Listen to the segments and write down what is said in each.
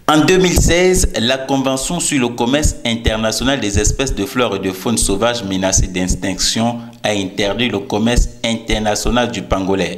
En 2016, la Convention sur le commerce international des espèces de fleurs et de faune sauvage menacées d'extinction a interdit le commerce international du pangolin.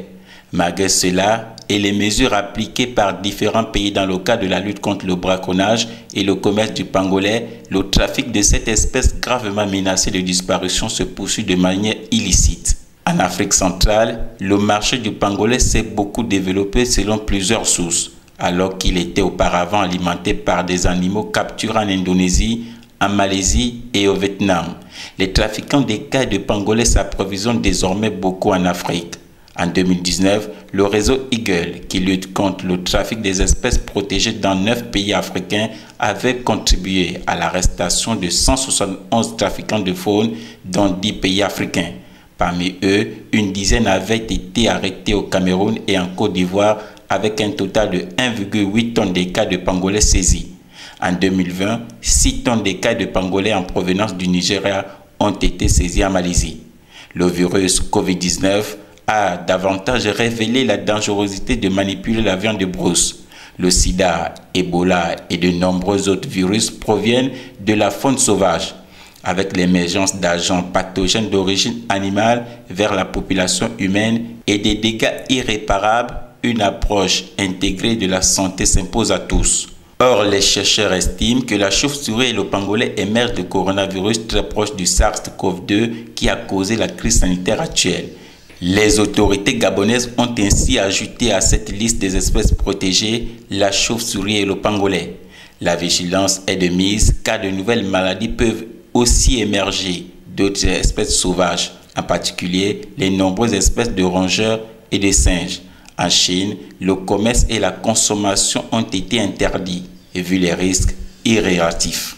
Malgré cela, et les mesures appliquées par différents pays dans le cadre de la lutte contre le braconnage et le commerce du pangolin, le trafic de cette espèce gravement menacée de disparition se poursuit de manière illicite. En Afrique centrale, le marché du pangolin s'est beaucoup développé selon plusieurs sources, alors qu'il était auparavant alimenté par des animaux capturés en Indonésie, en Malaisie et au Vietnam. Les trafiquants d'écailles de pangolin s'approvisionnent désormais beaucoup en Afrique. En 2019, le réseau Eagle, qui lutte contre le trafic des espèces protégées dans 9 pays africains, avait contribué à l'arrestation de 171 trafiquants de faune dans 10 pays africains. Parmi eux, une dizaine avaient été arrêtés au Cameroun et en Côte d'Ivoire avec un total de 1,8 tonnes d'écailles de pangolin saisies. En 2020, 6 tonnes d'écailles de pangolin en provenance du Nigeria ont été saisies en Malaisie. Le virus Covid-19 a davantage révélé la dangerosité de manipuler la viande de brousse. Le sida, Ebola et de nombreux autres virus proviennent de la faune sauvage. Avec l'émergence d'agents pathogènes d'origine animale vers la population humaine et des dégâts irréparables, une approche intégrée de la santé s'impose à tous. Or, les chercheurs estiment que la chauve-souris et le pangolin émergent de coronavirus très proche du SARS-CoV-2 qui a causé la crise sanitaire actuelle. Les autorités gabonaises ont ainsi ajouté à cette liste des espèces protégées la chauve-souris et le pangolin. La vigilance est de mise car de nouvelles maladies peuvent aussi émerger d'autres espèces sauvages, en particulier les nombreuses espèces de rongeurs et de singes. En Chine, le commerce et la consommation ont été interdits, vu les risques irréactifs.